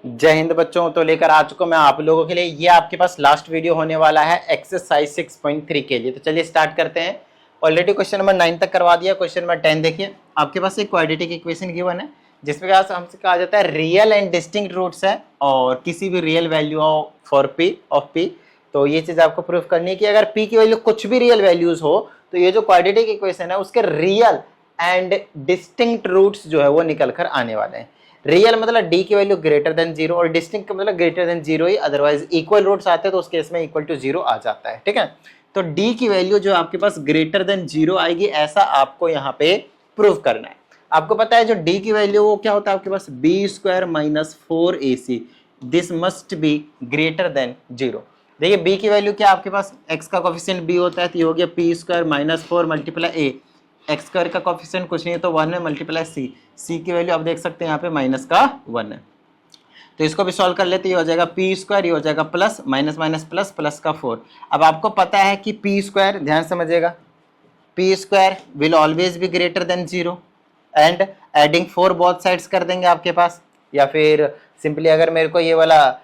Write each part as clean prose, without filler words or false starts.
जय हिंद बच्चों। तो लेकर आ चुका मैं आप लोगों के लिए, ये आपके पास लास्ट वीडियो होने वाला है एक्सरसाइज 6.3 के लिए। तो चलिए स्टार्ट करते हैं। ऑलरेडी क्वेश्चन नंबर 9 तक करवा दिया। क्वेश्चन नंबर 10 देखिए, आपके पास एक क्वाड्रेटिक इक्वेशन गिवन है जिसमें हमसे कहा जाता है रियल एंड डिस्टिंक्ट रूट्स है और किसी भी real value for P of P. तो ये चीज आपको प्रूफ करनी है कि अगर पी की वैल्यू कुछ भी रियल वैल्यूज हो तो ये जो क्वाड्रेटिक इक्वेशन है उसके रियल एंड डिस्टिंक्ट रूट्स जो है वो निकल कर आने वाले हैं। रियल मतलब डी की वैल्यू ग्रेटर देन जीरो और डिस्टिंक्ट का मतलब ग्रेटर देन जीरो ही, अदरवाइज इक्वल रूट्स आते हैं तो उस केस में इक्वल टू जीरो आ जाता है। ठीक है, तो डी की वैल्यू जो आपके पास ग्रेटर देन जीरो आएगी ऐसा आपको यहाँ पे प्रूव करना है। आपको पता है जो डी की वैल्यू वो क्या होता है आपके पास B square minus 4ac, this must be greater than zero. देखिए बी की वैल्यू क्या आपके पास एक्स का कोफिशिएंट बी होता है तो ये हो गया P square minus 4 multiply A, X square का कोफिशिएंट कुछ नहीं है तो 1 है मल्टीप्लाई सी, सी की वैल्यू आप देख सकते हैं यहाँ पे माइनस का 1 है। तो इसको भी सॉल्व कर लेते, ये हो जाएगा पी स्क्वायर, ये हो जाएगा plus minus minus plus plus का 4। अब आपको पता है कि पी स्क्वायर, ध्यान समझिएगा, P square will always be greater than zero and adding 4 both sides कर देंगे आपके पास, या फिर सिंपली अगर मेरे को ये वाला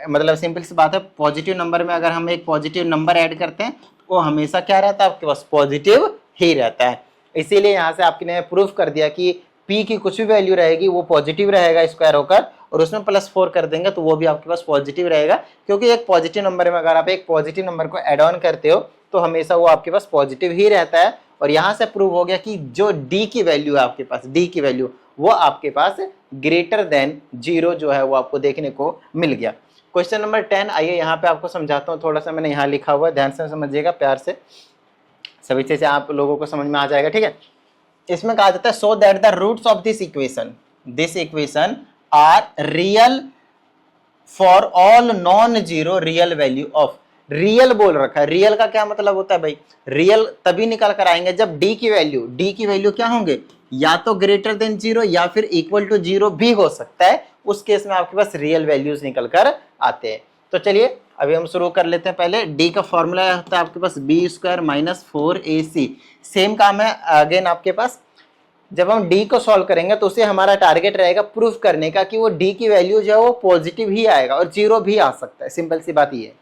मतलब सिंपल सी बात है, पॉजिटिव नंबर में अगर हम एक पॉजिटिव नंबर ऐड करते हैं तो वो हमेशा क्या रहता है आपके पास पॉजिटिव ही रहता है। इसीलिए यहाँ से आपने प्रूफ कर दिया कि p की कुछ भी वैल्यू रहेगी वो पॉजिटिव रहेगा स्क्वायर होकर, और उसमें प्लस 4 कर देंगे तो वो भी आपके पास पॉजिटिव रहेगा, क्योंकि एक पॉजिटिव नंबर में अगर आप एक पॉजिटिव नंबर को एड ऑन करते हो तो हमेशा वो आपके पास पॉजिटिव ही रहता है। और यहाँ से प्रूव हो गया कि जो d की वैल्यू है आपके पास, d की वैल्यू वो आपके पास ग्रेटर देन जीरो जो है वो आपको देखने को मिल गया। क्वेश्चन नंबर 10 आइए यहाँ पे आपको समझाता हूँ, थोड़ा सा मैंने यहाँ लिखा हुआ है, ध्यान से समझिएगा, प्यार से सभी चीजें आप लोगों को समझ में आ जाएगा। ठीक है, इसमें कहा जाता है so that the roots of this equation are real for all non zero real value of, real बोल रखा है। रियल का क्या मतलब होता है भाई, रियल तभी निकल कर आएंगे जब डी की वैल्यू क्या होंगे, या तो ग्रेटर देन जीरो या फिर इक्वल टू जीरो भी हो सकता है, उस केस में आपके पास रियल वैल्यूज निकल कर आते हैं। तो चलिए अभी हम शुरू कर लेते हैं। पहले डी का फॉर्मूला होता है आपके पास B square minus 4ac। Same काम है अगेन आपके पास, जब हम डी को सॉल्व करेंगे तो उसे हमारा टारगेट रहेगा प्रूफ करने का कि वो डी की वैल्यू जो है वो पॉजिटिव ही आएगा और जीरो भी आ सकता है, सिंपल सी बात ये है।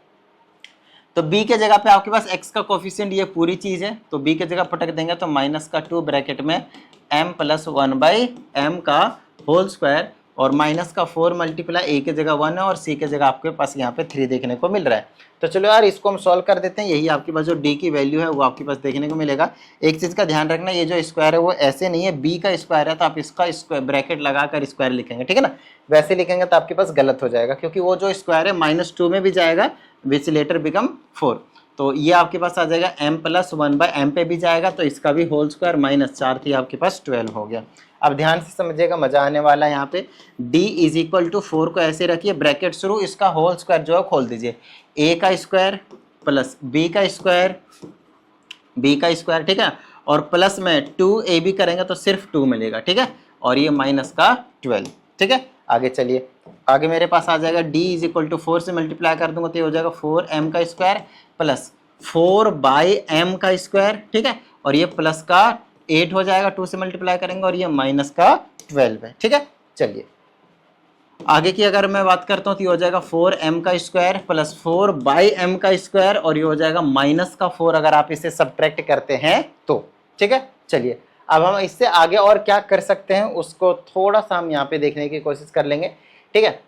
तो b के जगह पे आपके पास x का कोफिशिएंट ये पूरी चीज है तो b के जगह पटक देंगे तो माइनस का 2 ब्रैकेट में m प्लस 1 बाई m का होल स्क्वायर और माइनस का 4 मल्टीप्लाई a के जगह 1 है और c के जगह आपके पास यहाँ पे 3 देखने को मिल रहा है। तो चलो यार इसको हम सॉल्व कर देते हैं, यही आपके पास जो d की वैल्यू है वो आपके पास देखने को मिलेगा। एक चीज़ का ध्यान रखना, ये जो स्क्वायर है वो ऐसे नहीं है, b का स्क्वायर है तो आप इसका स्क्वायर ब्रैकेट लगा कर स्क्वायर लिखेंगे, ठीक है ना। वैसे लिखेंगे तो आपके पास गलत हो जाएगा, क्योंकि वो जो स्क्वायर है -2 में भी जाएगा विच लेटर बिकम 4। तो ये आपके पास आ जाएगा m प्लस 1 बाई एम पे भी जाएगा तो इसका भी होल स्क्वायर -4 थी आपके पास 12 हो गया। अब ध्यान से समझिएगा, मजा आने वाला है। यहाँ पे d इज इक्वल टू 4 को ऐसे रखिए, ब्रैकेट शुरू, इसका होल स्क्वायर जो है खोल दीजिए, a का स्क्वायर प्लस b का स्क्वायर, ठीक है, और प्लस में 2ab करेंगे तो सिर्फ 2 मिलेगा, ठीक है, और ये माइनस का 12, ठीक है। आगे चलिए, आगे मेरे पास आ जाएगा d इज इक्वल टू 4 से मल्टीप्लाई कर दूंगा तो ये हो जाएगा 4m का स्क्वायर प्लस 4 बाई m का स्क्वायर, ठीक है, और ये प्लस का 8 हो जाएगा, 2 से मल्टीप्लाई करेंगे और ये माइनस का 12 है, ठीक है। चलिए आगे की अगर मैं बात करता हूँ तो ये हो जाएगा 4m का स्क्वायर प्लस 4 बाई m का स्क्वायर और ये हो जाएगा माइनस का 4 अगर आप इसे सब्ट्रैक्ट करते हैं तो, ठीक है। चलिए अब हम इससे आगे और क्या कर सकते हैं उसको थोड़ा सा हम यहाँ पे देखने की कोशिश कर लेंगे, ठीक है।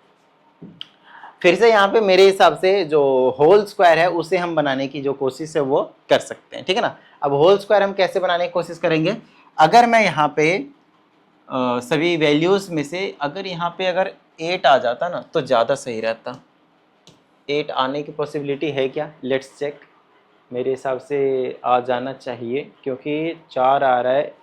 फिर से यहाँ पे मेरे हिसाब से जो होल स्क्वायर है उसे हम बनाने की जो कोशिश है वो कर सकते हैं, ठीक है ना। अब होल स्क्वायर हम कैसे बनाने की कोशिश करेंगे, अगर मैं यहाँ पे सभी वैल्यूज में से अगर यहाँ पे अगर 8 आ जाता ना तो ज़्यादा सही रहता। 8 आने की पॉसिबिलिटी है क्या, लेट्स चेक। मेरे हिसाब से आ जाना चाहिए, क्योंकि 4 आ रहा है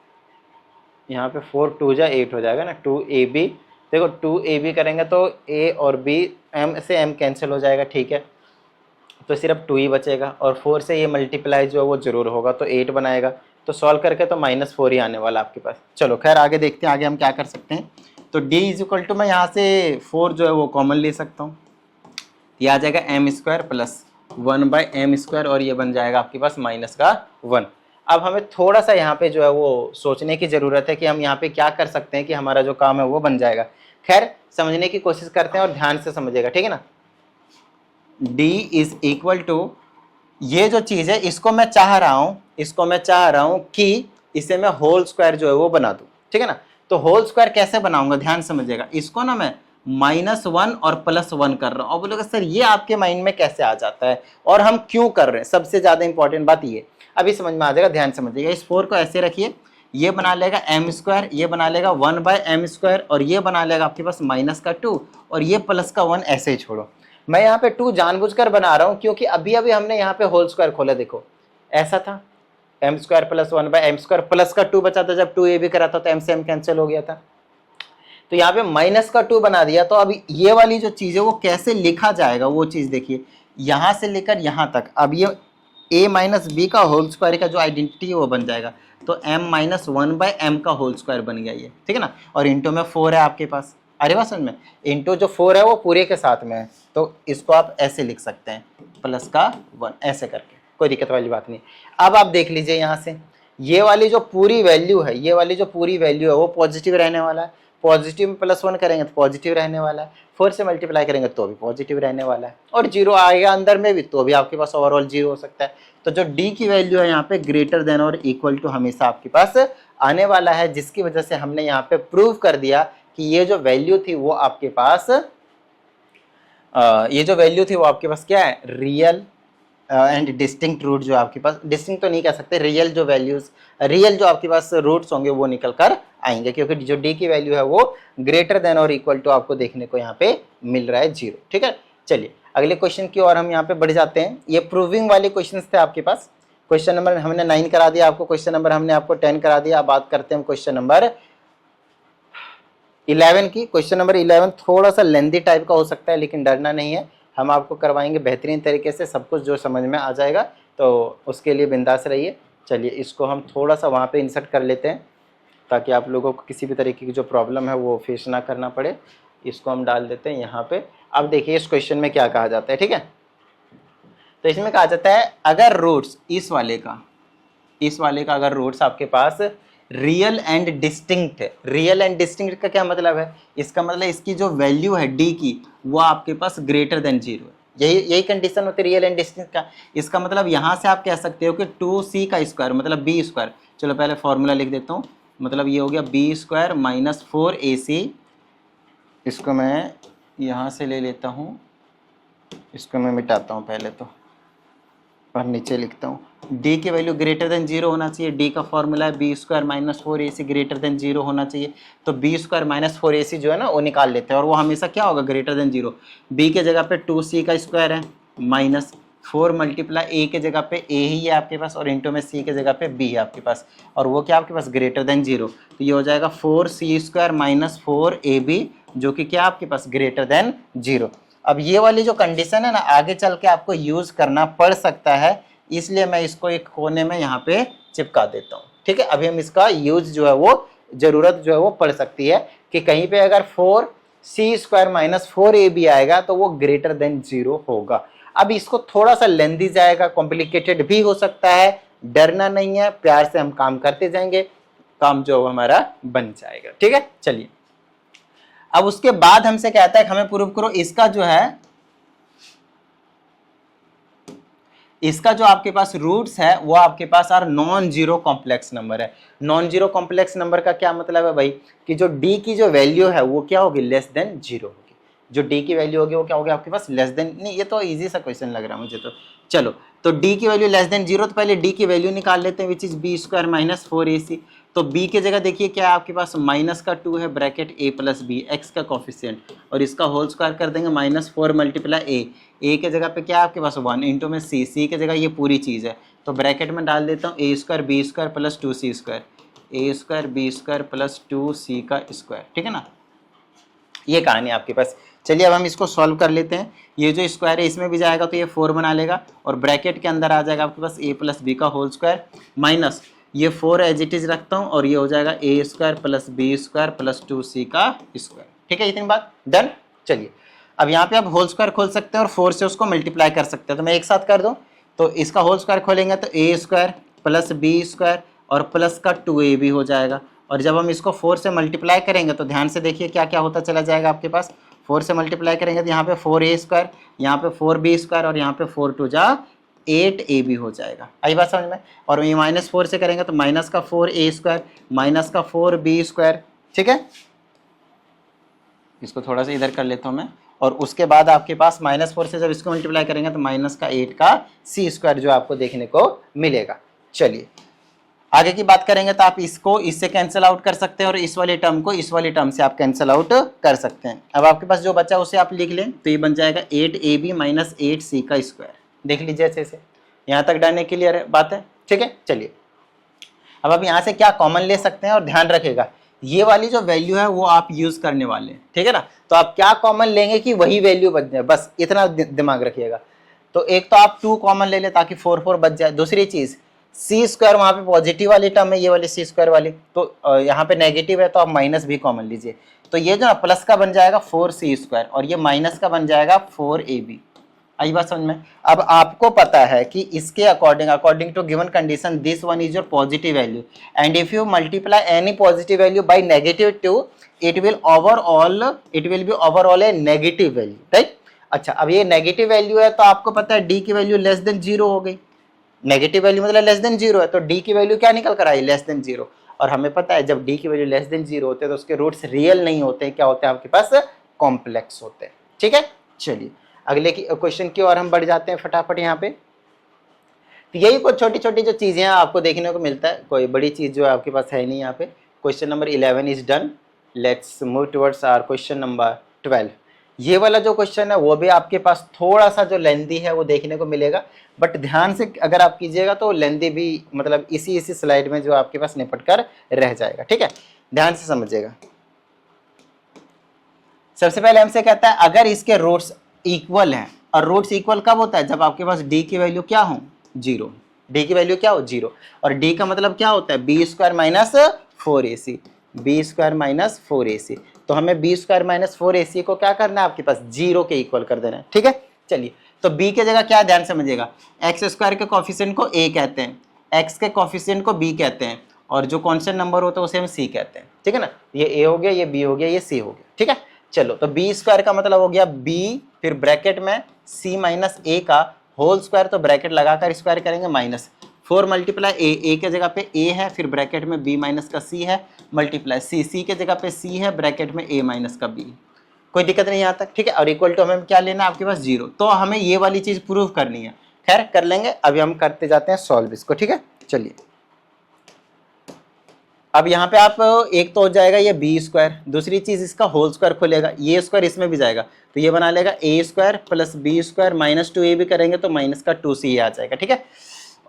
यहाँ पे, 4 2 जा 8 हो जाएगा ना, 2ab। देखो 2ab करेंगे तो a और b, m से m कैंसिल हो जाएगा, ठीक है, तो सिर्फ 2 ही बचेगा और 4 से ये मल्टीप्लाई जो है वो जरूर होगा तो 8 बनाएगा, तो सॉल्व करके तो -4 ही आने वाला आपके पास। चलो खैर आगे देखते हैं, आगे हम क्या कर सकते हैं। तो d इज इक्वल टू, मैं यहाँ से 4 जो है वो कॉमन ले सकता हूँ, ये आ जाएगा m square plus 1 by m square और ये बन जाएगा आपके पास माइनस का 1। अब हमें थोड़ा सा यहाँ पे जो है वो सोचने की ज़रूरत है कि हम यहाँ पे क्या कर सकते हैं कि हमारा जो काम है वो बन जाएगा। खैर समझने की कोशिश करते हैं और ध्यान से समझिएगा, ठीक है ना। d इज इक्वल टू, ये जो चीज है इसको मैं चाह रहा हूं कि इसे मैं होल स्क्वायर जो है वो बना दूं, ठीक है ना। तो होल स्क्वायर कैसे बनाऊंगा, ध्यान समझिएगा। इसको ना मैं -1 और +1 कर रहा हूं। अब बोलोगे सर ये आपके माइंड में कैसे आ जाता है और हम क्यों कर रहे हैं, सबसे ज्यादा इंपॉर्टेंट बात ये अभी समझ में आ जाएगा, ध्यान समझिएगा। इस 4 को ऐसे रखिए, ये बना लेगा m², ये बना लेगा 1/m², और ये बना लेगा आपके पास -2 और ये +1 ऐसे ही छोड़ो। मैं यहाँ पे 2 जानबूझकर बना रहा हूँ क्योंकि अभी अभी हमने यहाँ पे होल स्क्वायर खोला, देखो ऐसा था m² + 1/m², प्लस का 2 बचा था, जब 2 भी करा था तो m से m कैंसिल हो गया था, तो यहाँ पे -2 बना दिया। तो अब ये वाली जो चीज है वो कैसे लिखा जाएगा वो चीज देखिए, यहां से लेकर यहां तक। अब ये a - b का होल स्क्वायर का जो आइडेंटिटी है वो बन जाएगा, तो m - 1/m का होल स्क्वायर बन गया ये, ठीक है ना। और इंटू में 4 है आपके पास, अरे बात समझ में, इंटू जो 4 है वो पूरे के साथ में है, तो इसको आप ऐसे लिख सकते हैं +1 ऐसे करके, कोई दिक्कत वाली बात नहीं। अब आप देख लीजिए यहाँ से ये वाली जो पूरी वैल्यू है, ये वाली जो पूरी वैल्यू है वो पॉजिटिव रहने वाला है, पॉजिटिव में +1 करेंगे तो पॉजिटिव रहने वाला है, 4 से मल्टीप्लाई करेंगे तो भी पॉजिटिव रहने वाला है, और 0 आएगा अंदर में भी तो भी आपके पास ओवरऑल 0 हो सकता है। तो जो d की वैल्यू है यहाँ पे ग्रेटर देन और इक्वल टू हमेशा आपके पास आने वाला है, जिसकी वजह से हमने यहाँ पे प्रूव कर दिया कि ये जो वैल्यू थी वो आपके पास क्या है, रियल एंड डिस्टिंक्ट रूट जो आपके पास, डिस्टिंक्ट तो नहीं कह सकते, रियल जो वैल्यूज, रियल जो आपके पास रूट्स होंगे वो निकल कर आएंगे, क्योंकि जो d की वैल्यू है वो ग्रेटर देन और इक्वल टू आपको देखने को यहाँ पे मिल रहा है 0, ठीक है। चलिए अगले क्वेश्चन की ओर हम यहाँ पे बढ़ जाते हैं। ये प्रूविंग वाले क्वेश्चन थे आपके पास। क्वेश्चन नंबर हमने 9 करा दिया आपको, क्वेश्चन नंबर हमने आपको 10 करा दिया। अब बात करते हैं हम क्वेश्चन नंबर 11 की। क्वेश्चन नंबर 11 थोड़ा सा लेंथी टाइप का हो सकता है, लेकिन डरना नहीं है, हम आपको करवाएंगे बेहतरीन तरीके से, सब कुछ जो समझ में आ जाएगा, तो उसके लिए बिंदास रहिए। चलिए इसको हम थोड़ा सा वहाँ पे इंसर्ट कर लेते हैं ताकि आप लोगों को किसी भी तरीके की जो प्रॉब्लम है वो फेस ना करना पड़े। इसको हम डाल देते हैं यहाँ पे। अब देखिए इस क्वेश्चन में क्या कहा जाता है, ठीक है। तो इसमें कहा जाता है अगर रूट्स इस वाले का अगर रूट्स आपके पास रियल एंड डिस्टिंक्ट है, रियल एंड डिस्टिंक्ट का क्या मतलब है, इसका मतलब इसकी जो वैल्यू है d की वो आपके पास ग्रेटर देन 0 है, यही कंडीशन होती है रियल एंड डिस्टिंक्ट का। इसका मतलब यहाँ से आप कह सकते हो कि 2c का स्क्वायर मतलब b², चलो पहले फॉर्मूला लिख देता हूँ, मतलब ये हो गया b² - 4ac, इसको मैं यहाँ से ले लेता हूँ, इसको मैं मिटाता हूँ पहले तो और नीचे लिखता हूँ, d की वैल्यू ग्रेटर देन 0 होना चाहिए। d का फॉर्मूला है b² - 4ac ग्रेटर देन 0 होना चाहिए। तो b² - 4ac जो है ना वो निकाल लेते हैं, और वो हमेशा क्या होगा, ग्रेटर देन 0। b के जगह पे 2c का स्क्वायर है, -4 मल्टीप्लाई a के जगह पे a ही है आपके पास, और इंटू में c के जगह पे b है आपके पास, और वो क्या आपके पास ग्रेटर देन 0। तो ये हो जाएगा 4c² - 4ab जो कि क्या आपके पास ग्रेटर देन 0। अब ये वाली जो कंडीशन है ना आगे चल के आपको यूज करना पड़ सकता है, इसलिए मैं इसको एक कोने में यहाँ पे चिपका देता हूँ, ठीक है। अभी हम इसका यूज जो है वो जरूरत जो है वो पड़ सकती है कि कहीं पे अगर 4c² - 4ab आएगा तो वो ग्रेटर देन 0 होगा। अब इसको थोड़ा सा लेंथी जाएगा, कॉम्प्लिकेटेड भी हो सकता है, डरना नहीं है, प्यार से हम काम करते जाएंगे, काम जो हमारा बन जाएगा, ठीक है। चलिए अब उसके बाद हमसे कहता है कि हमें प्रूव करो इसका जो है, इसका जो आपके पास रूट्स है वो आपके पास are non zero complex number है। नॉन जीरो कॉम्प्लेक्स नंबर का क्या मतलब है भाई, कि जो d की जो वैल्यू है वो क्या होगी, लेस देन 0 होगी। जो d की वैल्यू होगी वो क्या होगी आपके पास, लेस देन, नहीं ये तो इजी सा क्वेश्चन लग रहा है मुझे तो। चलो तो d की वैल्यू लेस देन 0, तो पहले d की वैल्यू निकाल लेते हैं, विच इज b² - 4ac। तो b के जगह देखिए क्या है आपके पास, -2 है ब्रैकेट a + b, x का कोफिशिएंट, और इसका होल स्क्वायर कर देंगे -4 मल्टीप्लाई a के जगह पे क्या है आपके पास 1, इंटू में c के जगह ये पूरी चीज़ है, तो ब्रैकेट में डाल देता हूँ a² b² + 2c², a² b² + 2c का स्क्वायर, ठीक है ना। ये कहानी आपके पास। चलिए अब हम इसको सॉल्व कर लेते हैं। ये जो स्क्वायर है इसमें भी जाएगा तो ये 4 बना लेगा, और ब्रैकेट के अंदर आ जाएगा आपके पास a + b का होल स्क्वायर माइनस ये 4 एज इट इज रखता हूँ, और ये हो जाएगा a² + b² + 2c का स्क्वायर, ठीक है। इतनी बात डन। चलिए अब यहाँ पे आप होल स्क्वायर खोल सकते हैं और 4 से उसको मल्टीप्लाई कर सकते हैं, तो मैं एक साथ कर दूँ, तो इसका होल स्क्वायर खोलेंगे तो a² + b² और प्लस का 2ab हो जाएगा, और जब हम इसको 4 से मल्टीप्लाई करेंगे तो ध्यान से देखिए क्या क्या होता चला जाएगा आपके पास। 4 से मल्टीप्लाई करेंगे तो यहाँ पे 4a², यहाँ पे 4b² और यहाँ पे 4 2 जा 8ab हो जाएगा। आई बात समझ में। और ये -4 से करेंगे तो माइनस का 4a² माइनस का 4b², ठीक है। इसको थोड़ा सा इधर कर लेता हूँ मैं। और उसके बाद आपके पास -4 से जब इसको मल्टीप्लाई करेंगे तो माइनस का 8 का c² जो आपको देखने को मिलेगा। चलिए आगे की बात करेंगे तो आप इसको इससे कैंसिल आउट कर सकते हैं और इस वाले टर्म को इस वाले टर्म से आप कैंसिल आउट कर सकते हैं। अब आपके पास जो बचा उसे आप लिख लें तो ये बन जाएगा 8ab माइनस 8c²। देख लीजिए अच्छे से, यहाँ तक डन है, क्लियर बात है, ठीक है। चलिए अब आप यहाँ से क्या कॉमन ले सकते हैं और ध्यान रखिएगा ये वाली जो वैल्यू है वो आप यूज करने वाले हैं, ठीक है ना। तो आप क्या कॉमन लेंगे कि वही वैल्यू बच जाए, बस इतना दिमाग रखिएगा। तो एक तो आप 2 कॉमन ले ले ताकि 4 4 बच जाए। दूसरी चीज c² वहाँ पे पॉजिटिव वाली टर्म है, ये वाली c² वाली, तो यहाँ पे नेगेटिव है तो आप माइनस भी कॉमन लीजिए। तो ये जो ना प्लस का बन जाएगा 4c² और ये माइनस का बन जाएगा 4ab। आई बात समझ में। अब आपको पता है कि इसके according to given condition this one is your positive value and if you multiply any positive value by -2 it will be overall a negative value, right. अच्छा अब ये नेगेटिव वैल्यू है तो आपको पता है d की वैल्यू लेस देन 0 हो गई। नेगेटिव वैल्यू मतलब लेस देन 0 है तो d की वैल्यू क्या निकल कर आई, लेस देन 0। और हमें पता है जब d की वैल्यू लेस देन 0 होते हैं तो उसके रूट्स रियल नहीं होते, क्या होते हैं आपके पास, कॉम्प्लेक्स होते हैं, ठीक है। चलिए अगले क्वेश्चन की ओर हम बढ़ जाते हैं फटाफट यहाँ पे। तो यही कुछ छोटी छोटी जो चीजें हैं आपको देखने को मिलता है, कोई बड़ी चीज जो है आपके पास है नहीं यहाँ पे। Question number 11 is done. Let's move towards our question number 12। ये वाला जो क्वेश्चन है वो भी आपके पास थोड़ा सा जो लेंदी है वो देखने को मिलेगा, बट ध्यान से अगर आप कीजिएगा तो लेंदी भी मतलब इसी स्लाइड में जो आपके पास निपट कर रह जाएगा, ठीक है। ध्यान से समझिएगा। सबसे पहले हमसे कहता है अगर इसके रूट्स इक्वल हैं, और रूट्स इक्वल कब होता है, जब आपके पास d की वैल्यू क्या हो, 0। d की वैल्यू क्या हो, 0। और d का मतलब क्या होता है, b² minus 4ac, b² minus 4ac। तो हमें b² माइनस 4ac को क्या करना है, आपके पास 0 के इक्वल कर देना है, ठीक है। चलिए तो b के जगह क्या, ध्यान समझिएगा, x² के कोफिशिएंट को a कहते हैं, x के कोफिशिएंट को b कहते हैं, और जो कांस्टेंट नंबर होता है उसे हम c कहते हैं, ठीक है ना। ये a हो गया, ये b हो गया, ये c हो गया, ठीक है। चलो तो b² का मतलब हो गया b, फिर ब्रैकेट में c माइनस a का होल स्क्वायर, तो ब्रैकेट लगाकर स्क्वायर करेंगे माइनस 4 मल्टीप्लाई a के जगह पे a है, फिर ब्रैकेट में b माइनस का c है, मल्टीप्लाई c के जगह पे c है, ब्रैकेट में a माइनस का b। कोई दिक्कत नहीं यहाँ तक, ठीक है। और इक्वल टू हमें क्या लेना है, आपके पास 0। तो हमें ये वाली चीज प्रूव करनी है, खैर कर लेंगे, अभी हम करते जाते हैं सॉल्व इसको, ठीक है। चलिए अब यहाँ पे आप एक तो हो जाएगा ये b², दूसरी चीज इसका होल स्क्वायर खुलेगा, ये स्क्वायर इसमें भी जाएगा, तो ये बना लेगा a² plus b² minus 2a भी करेंगे तो माइनस का 2c आ जाएगा, ठीक है।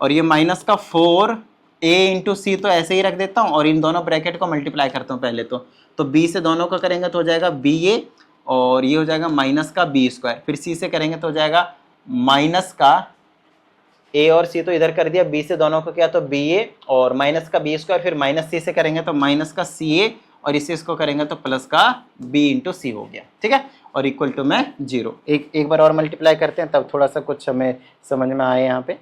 और ये माइनस का 4a इंटू c तो ऐसे ही रख देता हूँ, और इन दोनों ब्रैकेट को मल्टीप्लाई करता हूँ पहले तो b से दोनों का करेंगे तो हो जाएगा ba, और ये हो जाएगा माइनस का b², फिर c से करेंगे तो हो जाएगा माइनस का a और c, तो इधर कर दिया, b से दोनों को किया तो ba और माइनस का b², फिर माइनस c से करेंगे तो माइनस का ca, और इसे इसको करेंगे तो प्लस का b इंटू सी हो गया, ठीक है। और इक्वल टू में 0। एक बार और मल्टीप्लाई करते हैं तब थोड़ा सा कुछ हमें समझ में आए यहाँ पे।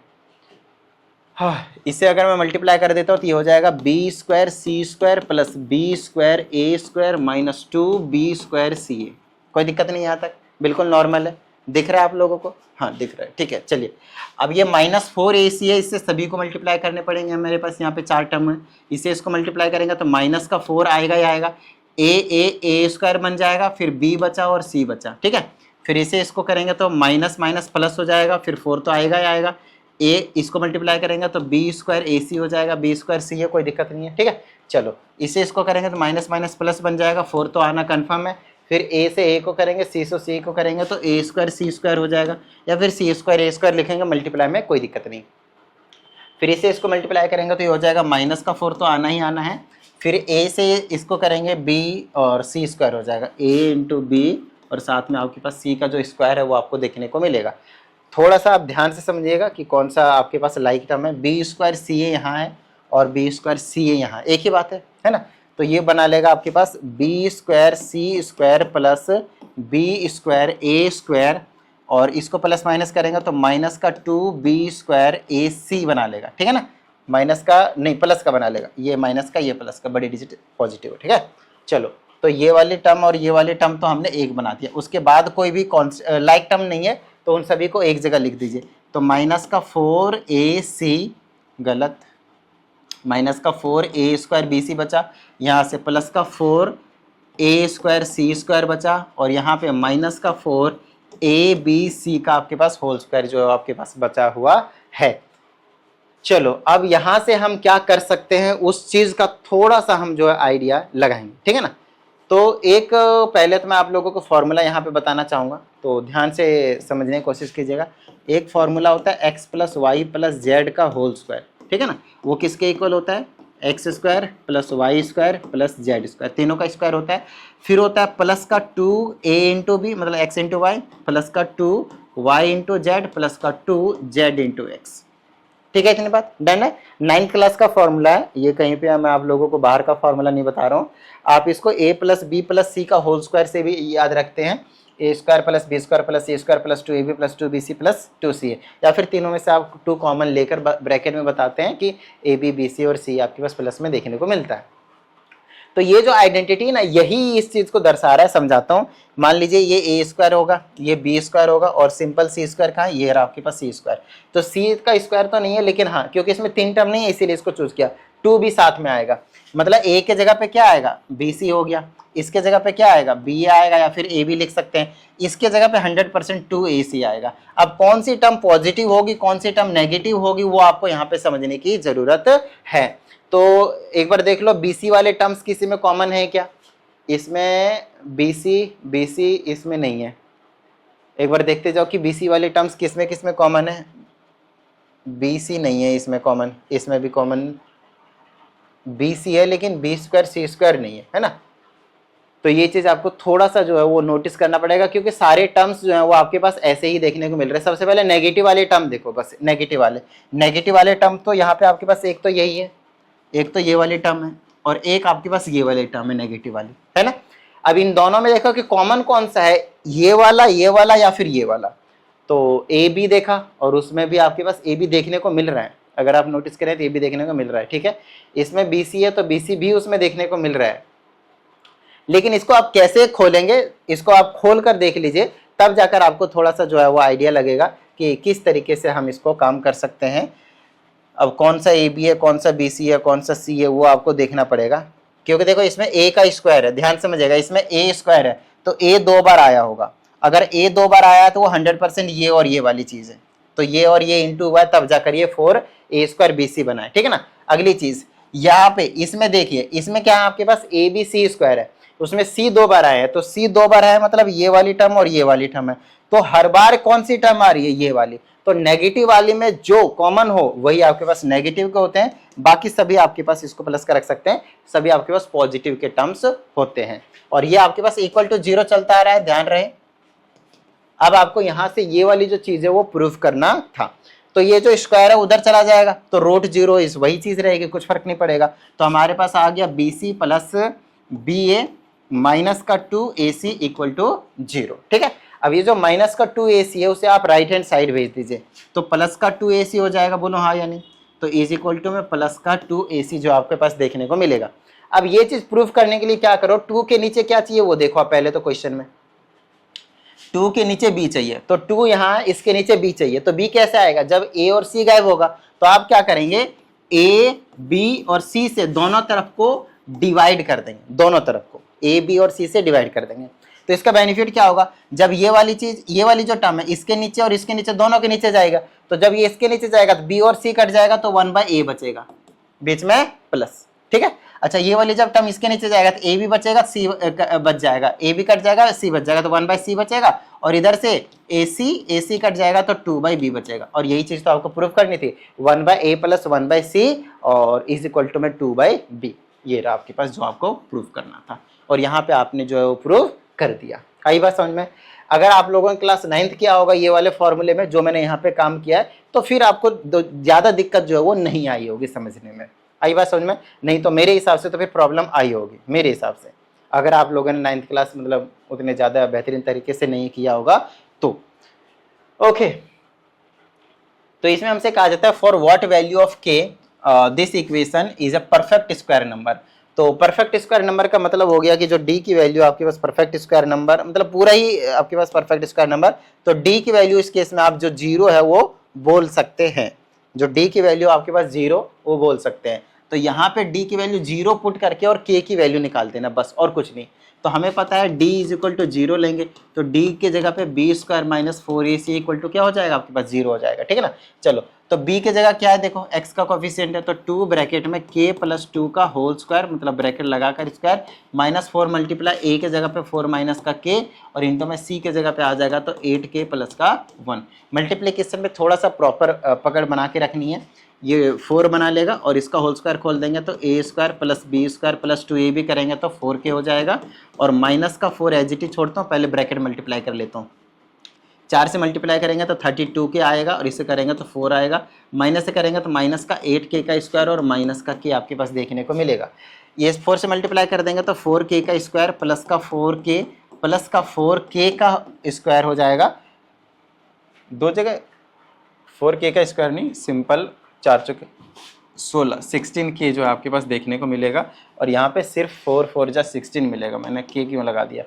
हाँ, इसे अगर मैं मल्टीप्लाई कर देता हूँ तो ये हो जाएगा b² c² plus b² a² minus 2b² ca। कोई दिक्कत नहीं यहाँ तक, बिल्कुल नॉर्मल है, दिख रहा है आप लोगों को, हाँ दिख रहा है, ठीक है। चलिए अब ये -4ac है, इससे सभी को मल्टीप्लाई करने पड़ेंगे, मेरे पास यहाँ पे 4 टर्म है, इसे इसको मल्टीप्लाई करेंगे तो माइनस का 4 आएगा ही आएगा, a² बन जाएगा, फिर b बचा और c बचा, ठीक है। फिर इसे इसको करेंगे तो माइनस माइनस प्लस हो जाएगा, फिर 4 तो आएगा ही आएगा, a इसको मल्टीप्लाई करेंगे तो b² ac हो जाएगा, b² c है, कोई दिक्कत नहीं है, ठीक है। चलो इसे इसको करेंगे तो माइनस माइनस प्लस बन जाएगा, 4 तो आना कन्फर्म है, फिर a से a को करेंगे, c से c को करेंगे तो a² c² हो जाएगा, या फिर c² a² लिखेंगे मल्टीप्लाई में, कोई दिक्कत नहीं। फिर इसे इसको मल्टीप्लाई करेंगे तो ये हो जाएगा माइनस का 4 तो आना ही आना है, फिर a से इसको करेंगे b और c² हो जाएगा, a इंटू b, और साथ में आपके पास c का जो स्क्वायर है वो आपको देखने को मिलेगा। थोड़ा सा आप ध्यान से समझिएगा कि कौन सा आपके पास लाइक टर्म है, b² ca यहाँ है और b² ca यहाँ, एक ही बात है ना। तो ये बना लेगा आपके पास b² c² plus b² a², और इसको प्लस माइनस करेंगे तो माइनस का 2b² ac बना लेगा, ठीक है ना। माइनस का नहीं प्लस का बना लेगा, ये माइनस का ये प्लस का, बड़ी डिजिट पॉजिटिव है, ठीक है। चलो तो ये वाली टर्म और ये वाली टर्म तो हमने एक बना दिया, उसके बाद कोई भी लाइक टर्म नहीं है तो उन सभी को एक जगह लिख दीजिए। तो माइनस का 4ac, गलत, माइनस का 4a² bc बचा, यहाँ से प्लस का 4a² c² बचा, और यहाँ पे माइनस का 4abc का आपके पास होल स्क्वायर जो आपके पास बचा हुआ है। चलो अब यहां से हम क्या कर सकते हैं उस चीज का थोड़ा सा हम जो है आइडिया लगाएंगे, ठीक है ना। तो एक पहले तो मैं आप लोगों को फॉर्मूला यहाँ पे बताना चाहूँगा, तो ध्यान से समझने की कोशिश कीजिएगा। एक फॉर्मूला होता है x + y + z का होल स्क्वायर, ठीक है ना। वो किसके इक्वल होता है, x² + y² + z², तीनों का स्क्वायर होता है। फिर होता है प्लस का 2a × b मतलब x × y, प्लस का 2y × z, प्लस का 2z × x, ठीक है। इतनी बात डन है। 9th क्लास का फॉर्मूला है ये, कहीं पे मैं आप लोगों को बाहर का फॉर्मूला नहीं बता रहा हूँ। आप इसको a + b + c का होल स्क्वायर से भी याद रखते हैं, a² + b² + c² + 2ab + 2bc + 2ca, या फिर तीनों में से आप 2 कॉमन लेकर ब्रैकेट में बताते हैं कि ab, bc और c आपके पास प्लस में देखने को मिलता है। तो ये जो आइडेंटिटी ना यही इस चीज को दर्शा रहा है, समझाता हूँ। मान लीजिए ये a² होगा, ये b² होगा, और सिंपल c² कहाँ है, ये रहा आपके पास c²। तो c का स्क्वायर तो नहीं है, लेकिन हाँ क्योंकि इसमें 3 टर्म नहीं है इसीलिए इसको चूज किया। 2 भी साथ में आएगा, मतलब a के जगह पे क्या आएगा, bc हो गया, इसके जगह पे क्या आएगा, b आएगा, या फिर a भी लिख सकते हैं। इसके जगह पे 100% 2ac आएगा। अब कौन सी टर्म पॉजिटिव होगी कौन सी टर्म नेगेटिव होगी वो आपको यहाँ पे समझने की जरूरत है। तो एक बार देख लो BC वाले टर्म्स किसी में कॉमन है क्या, इसमें BC इसमें नहीं है। एक बार देखते जाओ कि BC वाले टर्म्स किस में कॉमन है। BC नहीं है इसमें कॉमन, इसमें भी कॉमन BC है, लेकिन b² c² नहीं है ना। तो ये चीज आपको थोड़ा सा जो है वो नोटिस करना पड़ेगा, क्योंकि सारे टर्म्स जो है वो आपके पास ऐसे ही देखने को मिल रहे हैं। सबसे पहले नेगेटिव वाले टर्म देखो, बस नेगेटिव वाले टर्म तो यहाँ पे आपके पास एक तो यही है, एक तो ये वाली टर्म है, और एक आपके पास ये वाली टर्म है नेगेटिव वाली, है ना। अब इन दोनों में देखो कि कॉमन कौन सा है, ये वाला या फिर ये वाला। तो ए बी देखा, और उसमें भी आपके पास ए बी देखने को मिल रहा है, अगर आप नोटिस करें तो ए बी देखने को मिल रहा है, ठीक है। इसमें बी सी है तो बी सी भी उसमें देखने को मिल रहा है। लेकिन इसको आप कैसे खोलेंगे, इसको आप खोल कर देख लीजिए, तब जाकर आपको थोड़ा सा जो है वो आइडिया लगेगा कि किस तरीके से हम इसको काम कर सकते हैं। अब कौन सा ए बी है, कौन सा बी सी है, कौन सा सी है, वो आपको देखना पड़ेगा, क्योंकि देखो इसमें ए का स्क्वायर है, ध्यान समझिएगा, इसमें a² है तो a 2 बार आया होगा। अगर a 2 बार आया तो वो 100% ये और ये वाली चीज है, तो ये और ये इंटू हुआ है तब जाकर ये 4a² bc बना है, ठीक है ना। अगली चीज यहाँ पे इसमें देखिए, इसमें क्या है आपके पास abc² है, उसमें c 2 बार आया है, तो c 2 बार आया मतलब ये वाली टर्म और ये वाली टर्म है, तो हर बार कौन सी टर्म आ रही है, ये वाली। तो नेगेटिव वाली में जो कॉमन हो वही आपके पास नेगेटिव के होते हैं, बाकी सभी आपके पास इसको प्लस का रख सकते हैं, सभी आपके पास पॉजिटिव के टर्म्स होते हैं। और ये आपके पास इक्वल टू 0 चलता आ रहा है, ध्यान रहे। अब आपको यहां से ये वाली जो चीज है वो प्रूफ करना था, तो ये जो स्क्वायर है उधर चला जाएगा, तो रूट 0 इस वही चीज रहेगी, कुछ फर्क नहीं पड़ेगा। तो हमारे पास आ गया BC + BA माइनस का 2AC इक्वल टू 0, ठीक है। अब ये जो माइनस का 2AC है उसे आप राइट हैंड साइड भेज दीजिए, तो प्लस का 2AC हो जाएगा, बोलो हाँ या नहीं। तो इज इक्वल टू में प्लस का 2AC जो आपके पास देखने को मिलेगा। अब ये चीज प्रूफ करने के लिए क्या करो, 2 के नीचे क्या चाहिए वो देखो आप पहले, तो क्वेश्चन में 2 के नीचे b चाहिए, तो 2 यहाँ इसके नीचे b चाहिए, तो b कैसे आएगा, जब a और c गायब होगा तो आप क्या करेंगे, a b और c से दोनों तरफ को डिवाइड कर देंगे, दोनों तरफ को a b और c से डिवाइड कर देंगे। तो इसका बेनिफिट क्या होगा, जब ये वाली चीज, ये वाली जो टर्म है इसके नीचे और इसके नीचे दोनों के नीचे जाएगा, तो जब ये इसके नीचे जाएगा तो b और c कट जाएगा, तो 1/a बचेगा, बीच में प्लस, ठीक है। अच्छा ये वाली जब टर्म इसके नीचे जाएगा तो a भी बचेगा, c बच जाएगा, a भी कट जाएगा, c बच जाएगा, तो 1/c बचेगा, और इधर से ac कट जाएगा तो 2/b बचेगा। और यही चीज तो आपको प्रूफ करनी थी, 1/a + 1/c और इज इक्वल टू में 2/b, ये रहा आपके पास जो आपको प्रूफ करना था, और यहाँ पे आपने जो है वो प्रूफ कर दिया। आई बात समझ में। अगर आप लोगों ने क्लास 9th किया होगा ये वाले फॉर्मूले में जो मैंने यहाँ पे काम किया है, तो फिर आपको ज्यादा दिक्कत जो है वो नहीं आई होगी समझने में। आई बात समझ में, नहीं तो मेरे हिसाब से तो फिर प्रॉब्लम आई होगी मेरे हिसाब से, अगर आप लोगों ने 9th क्लास मतलब उतने ज्यादा बेहतरीन तरीके से नहीं किया होगा तो। ओके, तो इसमें हमसे कहा जाता है for what value of k this equation is a perfect square number. तो परफेक्ट स्क्वायर नंबर का मतलब हो गया कि जो डी की वैल्यू आपके पास परफेक्ट स्क्वायर नंबर मतलब पूरा ही आपके पास परफेक्ट स्क्वायर नंबर, तो डी की वैल्यू इस केस में आप जो जीरो है वो बोल सकते हैं। जो डी की वैल्यू आपके पास जीरो वो बोल सकते हैं। तो यहाँ पे डी की वैल्यू जीरो पुट करके और के की वैल्यू निकाल देना बस, और कुछ नहीं। तो हमें पता है d is equal to zero लेंगे, तो d के जगह पे B square minus 4ac equal to क्या हो जाएगा आपके पास, जीरो हो जाएगा। ठीक है ना। चलो तो b के जगह क्या है, देखो x का कोफिशिएंट है, तो 2 ब्रैकेट में k प्लस 2 का होल स्क्वायर मतलब ब्रैकेट लगाकर स्क्वायर माइनस 4 मल्टीप्लाई a के जगह पे 4 माइनस का k और इंटू में c के जगह पे आ जाएगा तो 8k प्लस का 1। मल्टीप्लीकेशन में थोड़ा सा प्रॉपर पकड़ बना के रखनी है। ये 4 बना लेगा और इसका होल स्क्वायर खोल देंगे तो a square plus B square plus 2a भी करेंगे तो 4k हो जाएगा। और माइनस का 4 एज इट इज छोड़ता हूँ, पहले ब्रैकेट मल्टीप्लाई कर लेता हूँ। 4 से मल्टीप्लाई करेंगे तो 32k आएगा और इससे करेंगे तो 4 आएगा। माइनस से करेंगे तो माइनस का 8k का स्क्वायर और माइनस का k आपके पास देखने को मिलेगा। ये 4 से मल्टीप्लाई कर देंगे तो 4k का स्क्वायर प्लस का 4k प्लस का 4k का स्क्वायर हो जाएगा। दो जगह 4k का स्क्वायर नहीं, सिंपल 4 चौके 16 16k जो है आपके पास देखने को मिलेगा। और यहाँ पे सिर्फ 4 4 जा 16 मिलेगा, मैंने k क्यों लगा दिया।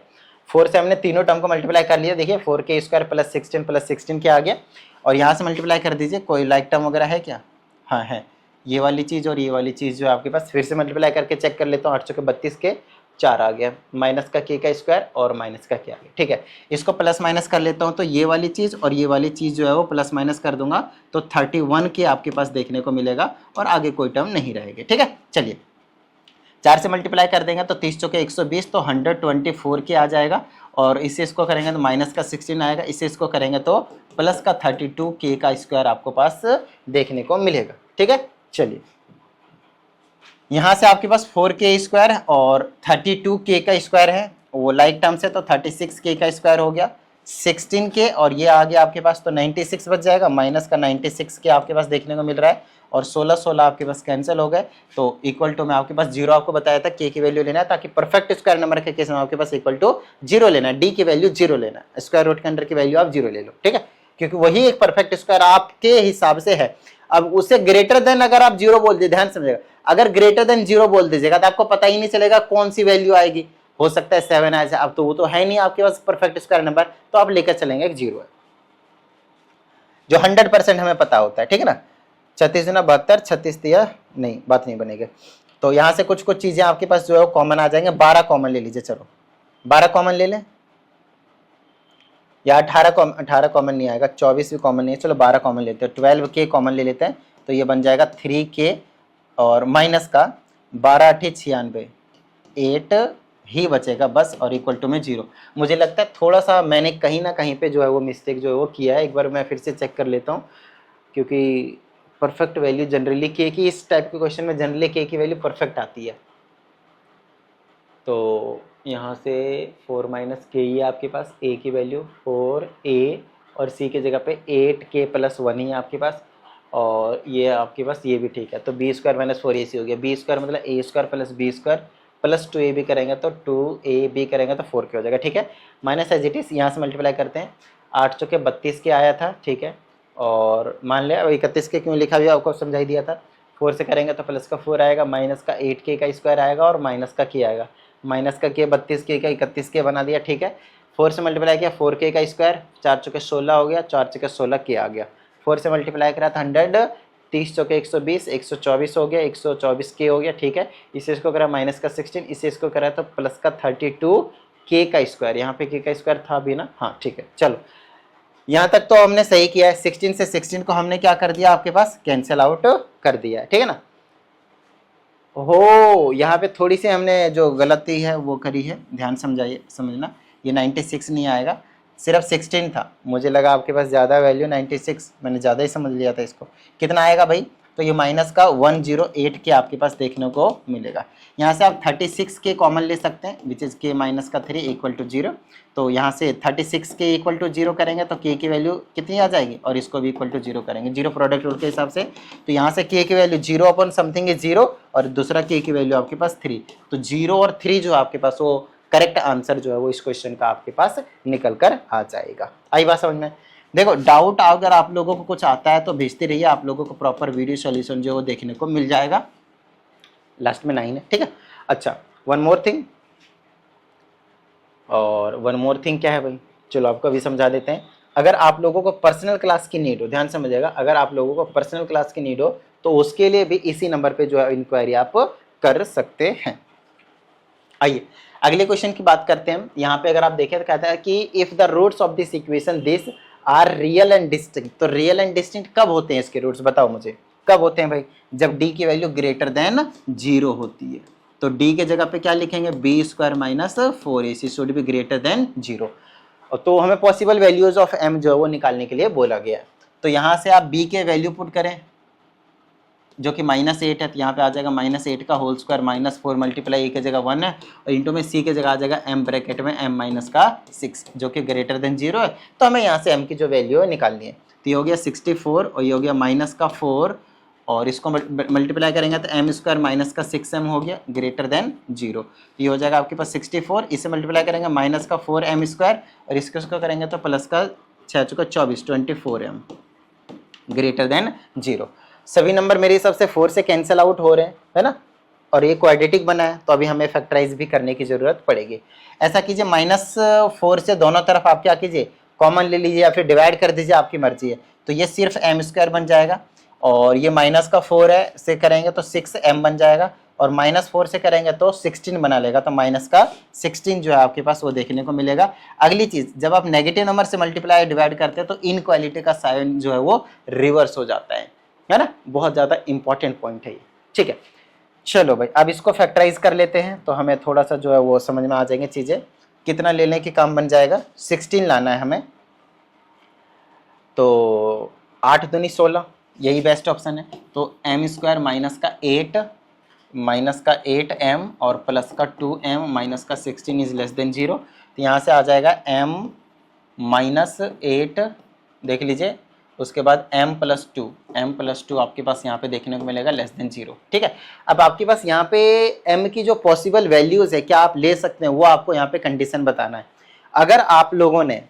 4 से हमने तीनों टर्म को मल्टीप्लाई कर लिया, देखिए 4k स्क्वायर प्लस 16 के आ गया। और यहाँ से मल्टीप्लाई कर दीजिए, कोई लाइक टर्म वगैरह है क्या, हाँ है, ये वाली चीज़ और ये वाली चीज़ जो है आपके पास। फिर से मल्टीप्लाई करके चेक कर लेता हूँ, 8 चौके 32 के 4 आ गया, माइनस का k का स्क्वायर और माइनस का k आ गया। ठीक है, इसको प्लस माइनस कर लेता हूँ, तो ये वाली चीज़ और ये वाली चीज़ जो है वो प्लस माइनस कर दूंगा तो 31k आपके पास देखने को मिलेगा और आगे कोई टर्म नहीं रहेगी। ठीक है, चलिए 4 से मल्टीप्लाई कर देंगे तो 30 चौके 120 तो 124k आ जाएगा। और इसे इसको करेंगे तो माइनस का 16 आएगा, इसे इसको करेंगे तो प्लस का 32k का स्क्वायर आपको पास देखने को मिलेगा। ठीक है, चलिए यहाँ से आपके पास 4k स्क्वायर और 32k का स्क्वायर है, वो लाइक टर्म से तो 36k का स्क्वायर हो गया, 16k और ये आ गया आपके पास तो 96 बच जाएगा, माइनस का 96k आपके पास देखने को मिल रहा है और 16 16 आपके पास कैंसिल हो गए। तो इक्वल टू में आपके पास जीरो आपको बताया था k की वैल्यू लेना है, ताकि परफेक्ट स्क्वायर नंबर के केस में आपके पास इक्वल टू जीरो लेना है, d की वैल्यू जीरो लेना है, स्क्वायर रूट के अंदर की वैल्यू आप जीरो ले लो। ठीक है, क्योंकि वही एक परफेक्ट स्क्वायर आपके हिसाब से है। अब उसे ग्रेटर देन अगर आप जीरो बोल दीजिए, ध्यान समझिएगा, अगर ग्रेटर देन जीरो बोल दीजिएगा तो आपको पता ही नहीं चलेगा कौन सी वैल्यू आएगी, हो सकता है 7 आए, अब तो वो तो है नहीं आपके पास परफेक्ट स्क्वायर नंबर, तो आप लेकर चलेंगे एक जीरो है जो 100% हमें पता होता है। ठीक है ना, 36 गुना 72, 36 दिया नहीं, बात नहीं बनेगी। तो यहाँ से कुछ कुछ चीजें आपके पास जो है कॉमन आ जाएंगे, 12 कॉमन ले लीजिए, चलो 12 कॉमन ले लें, या 18 कॉमन नहीं आएगा, 24 भी कॉमन नहीं है, चलो 12 कॉमन लेते हैं, 12k कॉमन ले लेते हैं, तो ये बन जाएगा 3k और माइनस का 12 8 96, 8 ही बचेगा बस और इक्वल टू में जीरो। मुझे लगता है थोड़ा सा मैंने कहीं ना कहीं पे जो है वो मिस्टेक जो है वो किया है, एक बार मैं फिर से चेक कर लेता हूँ, क्योंकि परफेक्ट वैल्यू जनरली k की, इस टाइप के क्वेश्चन में जनरली k की वैल्यू परफेक्ट आती है। तो यहाँ से 4 माइनस के ही है आपके पास, a की वैल्यू 4a और c की जगह पे 8k प्लस 1 ही है आपके पास, और ये आपके पास ये भी ठीक है, तो b स्क्वायर माइनस 4ac हो गया, b स्क्वायर मतलब a square plus b square plus 2ab करेंगे तो 2ab करेंगे तो 4k हो जाएगा। ठीक है, माइनस एज इट इज यहाँ से मल्टीप्लाई करते हैं, 8 चौके 32 के आया था। ठीक है, और मान लिया 31 के क्यों लिखा हुआ आपको समझाई दिया था, 4 से करेंगे तो प्लस का 4 आएगा, माइनस का 8k का स्क्वायर आएगा और माइनस का k आएगा, माइनस का k 32k का 31k बना दिया। ठीक है, 4 से मल्टीप्लाई किया 4k का स्क्वायर, 4 चौके 16 हो गया, 4 चौके 16k आ गया, 4 से मल्टीप्लाई करा था 100, 30 चौके 120, 124 हो गया, 124k हो गया। ठीक है, इसे इसको करा माइनस का 16, इसे इसको करा तो प्लस का 32k का स्क्वायर, यहाँ पे k का स्क्वायर था भी ना, हाँ ठीक है। चलो यहाँ तक तो हमने सही किया है, 16 से 16 को हमने क्या कर दिया आपके पास, कैंसिल आउट कर दिया है। ठीक है ना, हो यहाँ पे थोड़ी सी हमने जो गलती है वो करी है, ध्यान समझाइए, समझना, ये 96 नहीं आएगा, सिर्फ 16 था, मुझे लगा आपके पास ज़्यादा वैल्यू 96, मैंने ज़्यादा ही समझ लिया था इसको। कितना आएगा भाई, तो ये माइनस का 108 के आपके पास देखने को मिलेगा। यहाँ से आप 36k कॉमन ले सकते हैं, विच इज़ k माइनस का 3 इक्वल टू 0। तो यहाँ से 36k इक्वल टू 0 करेंगे तो k की वैल्यू कितनी आ जाएगी, और इसको भी इक्वल टू 0 करेंगे, जीरो प्रोडक्ट रूल के हिसाब से। तो यहाँ से k की वैल्यू 0 अपॉन समथिंग इज 0 और दूसरा k की वैल्यू आपके पास 3, तो 0 और 3 जो आपके पास वो करेक्ट आंसर जो है वो इस क्वेश्चन का आपके पास निकल कर आ जाएगा। आई बात समझ में। देखो डाउट अगर आप लोगों को कुछ आता है तो भेजते रहिए, आप लोगों को प्रॉपर वीडियो सॉल्यूशन जो वो देखने को मिल जाएगा। लास्ट में 9 है, ठीक है। अच्छा वन मोर थिंग, और वन मोर थिंग क्या है भाई, चलो आपको अभी समझा देते हैं। अगर आप लोगों को पर्सनल क्लास की नीड हो, ध्यान समझिएगा, अगर आप लोगों को पर्सनल क्लास की नीड हो तो उसके लिए भी इसी नंबर पे जो है इंक्वायरी आप कर सकते हैं। आइए अगले क्वेश्चन की बात करते हैं। यहाँ पे अगर आप देखें तो कहता है कि if the roots of this equation this are real and distinct, तो रियल एंड डिस्टिंक्ट कब होते हैं इसके रूट्स, बताओ मुझे कब होते हैं भाई, जब d की वैल्यू ग्रेटर देन 0 होती है। तो d के जगह पे क्या लिखेंगे, B square minus 4ac should be greater than 0। तो हमें पॉसिबल वैल्यूज ऑफ m जो है वो निकालने के लिए बोला गया है। तो यहाँ से आप b के वैल्यू पुट करें जो कि -8 है, तो यहाँ पे आ जाएगा -8 का होल स्क्वायर -4 मल्टीप्लाई a की जगह 1 है और इंटू में c की जगह आ जाएगा m ब्रैकेट में m माइनस का 6 जो कि ग्रेटर देन 0 है। तो हमें यहाँ से m की जो वैल्यू है निकालनी है। तो ये हो गया 64 और ये हो गया माइनस का 4 और इसको मल्टीप्लाई करेंगे तो m स्क्वायर माइनस का 6m हो गया ग्रेटर देन 0। ये हो जाएगा आपके पास 64, इसे मल्टीप्लाई करेंगे माइनस का 4m स्क्वायर और इसको करेंगे तो प्लस का 6 चुका 24 24m ग्रेटर देन 0। सभी नंबर मेरे हिसाब से 4 से कैंसिल आउट हो रहे हैं, है ना, और ये क्वाड्रेटिक बना है तो अभी हमें फैक्टराइज भी करने की जरूरत पड़ेगी। ऐसा कीजिए -4 से दोनों तरफ आप क्या कीजिए कॉमन ले लीजिए या फिर डिवाइड कर दीजिए, आपकी मर्जी है। तो ये सिर्फ m स्क्वायर बन जाएगा और ये माइनस का 4 है से करेंगे तो 6m बन जाएगा और -4 से करेंगे तो 16 बना लेगा, तो माइनस का 16 जो है आपके पास वो देखने को मिलेगा। अगली चीज, जब आप नेगेटिव नंबर से मल्टीप्लाई डिवाइड करते हैं तो इनक्वालिटी का साइन जो है वो रिवर्स हो जाता है ना, बहुत ज्यादा इंपॉर्टेंट पॉइंट है ये, ठीक है। चलो भाई अब इसको फैक्टराइज कर लेते हैं तो हमें थोड़ा सा जो है वो समझ में आ जाएंगे चीजें। कितना लेने की काम बन जाएगा, 16 लाना है हमें, तो 8 दूनी 16 यही बेस्ट ऑप्शन है। तो m स्क्वायर माइनस का 8m और प्लस का 2m माइनस का 16 इज लेस देन 0। तो यहाँ से आ जाएगा m माइनस 8 देख लीजिए, उसके बाद m प्लस 2 आपके पास यहाँ पे देखने को मिलेगा लेस देन 0, ठीक है। अब आपके पास यहाँ पे m की जो पॉसिबल वैल्यूज है क्या आप ले सकते हैं वो आपको यहाँ पे कंडीशन बताना है। अगर आप लोगों ने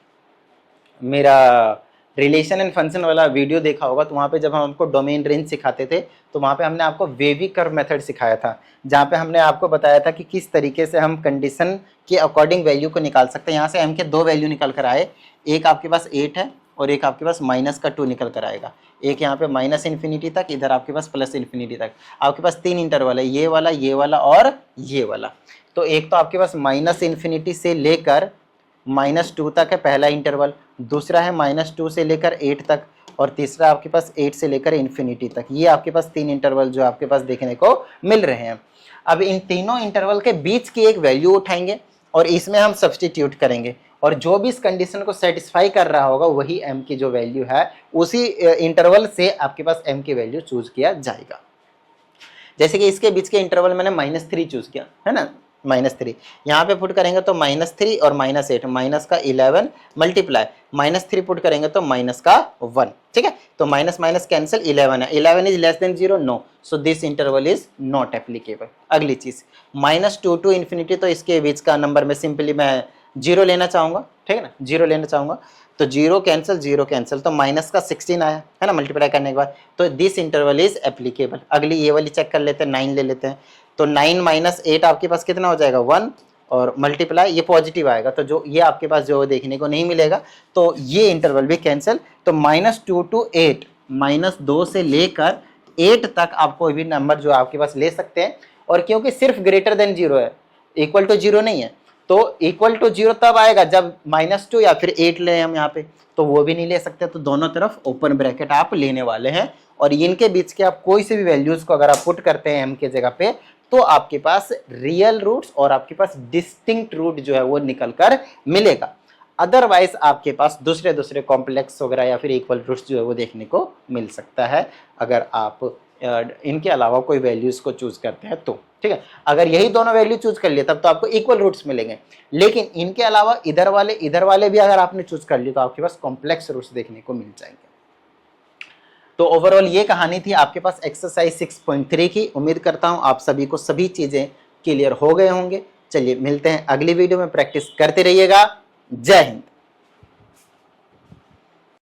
मेरा रिलेशन एंड फंक्शन वाला वीडियो देखा होगा तो वहाँ पे जब हम आपको डोमेन रेंज सिखाते थे तो वहाँ पे हमने आपको वेवी कर्व मेथड सिखाया था, जहाँ पे हमने आपको बताया था कि किस तरीके से हम कंडीशन के अकॉर्डिंग वैल्यू को निकाल सकते हैं। यहाँ से m के 2 वैल्यू निकल कर आए, एक आपके पास 8 है और एक आपके पास माइनस का 2 निकल कर आएगा, एक यहाँ पे माइनस इन्फिनिटी तक, इधर आपके पास प्लस इन्फिनिटी तक। आपके पास 3 इंटरवल है, ये वाला और ये वाला। तो एक तो आपके पास माइनस इन्फिनिटी से लेकर -2 तक है पहला इंटरवल, दूसरा है -2 से लेकर 8 तक और तीसरा आपके पास 8 से लेकर इन्फिनिटी तक। ये आपके पास 3 इंटरवल जो आपके पास देखने को मिल रहे हैं। अब इन तीनों इंटरवल के बीच की एक वैल्यू उठाएंगे और इसमें हम सब्स्टिट्यूट करेंगे और जो भी इस कंडीशन को सेटिस्फाई कर रहा होगा वही m की जो वैल्यू है उसी इंटरवल से आपके पास m की वैल्यू चूज किया जाएगा। जैसे कि इसके बीच के इंटरवल मैंने -3 चूज किया है ना, -3 यहाँ पे पुट करेंगे तो -3 और -8 माइनस का 11 मल्टीप्लाई -3 पुट करेंगे तो माइनस का 1, ठीक है। तो माइनस माइनस कैंसिल 11 है, 11 is less than 0 no, so this interval is not applicable. अगली चीज -2 टू इन्फिनिटी, तो इसके बीच का नंबर में सिंपली मैं 0 लेना चाहूंगा, ठीक है ना, 0 लेना चाहूंगा तो 0 कैंसिल तो माइनस का 16 आया है ना मल्टीप्लाई करने के बाद, तो दिस इंटरवल इज एप्लीकेबल। अगली ये वाली चेक कर लेते हैं, 9 ले लेते हैं, तो 9 माइनस 8 आपके पास कितना हो जाएगा 1 और मल्टीप्लाई ये पॉजिटिव आएगा, तो जो ये आपके पास जो देखने को नहीं मिलेगा तो ये इंटरवल भी कैंसिल। तो -2 टू 8 -2 से लेकर 8 तक आप कोई भी नंबर जो आपके पास ले सकते हैं। और क्योंकि सिर्फ ग्रेटर देन 0 है, इक्वल टू 0 नहीं है, तो इक्वल टू 0 तब आएगा जब -2 या फिर 8 ले हम यहाँ पे, तो वो भी नहीं ले सकते। तो दोनों तरफ ओपन ब्रैकेट आप लेने वाले हैं और इनके बीच के आप कोई से भी वैल्यूज को अगर आप पुट करते हैं m के जगह पे तो आपके पास रियल रूट्स और आपके पास डिस्टिंक्ट रूट जो है वो निकल कर मिलेगा। अदरवाइज आपके पास दूसरे कॉम्प्लेक्स वगैरह या फिर इक्वल रूट्स जो है वो देखने को मिल सकता है अगर आप इनके अलावा कोई वैल्यूज को चूज करते हैं तो, ठीक है। अगर यही दोनों वैल्यू चूज कर लिए तब तो आपको इक्वल रूट्स मिलेंगे, लेकिन इनके अलावा इधर वाले भी अगर आपने चूज कर लिए तो आपके पास कॉम्प्लेक्स रूट्स देखने को मिल जाएंगे। तो ओवरऑल ये कहानी थी आपके पास एक्सरसाइज 6.3 की। उम्मीद करता हूं आप सभी को सभी चीजें क्लियर हो गए होंगे। चलिए मिलते हैं अगली वीडियो में, प्रैक्टिस करते रहिएगा। जय हिंद।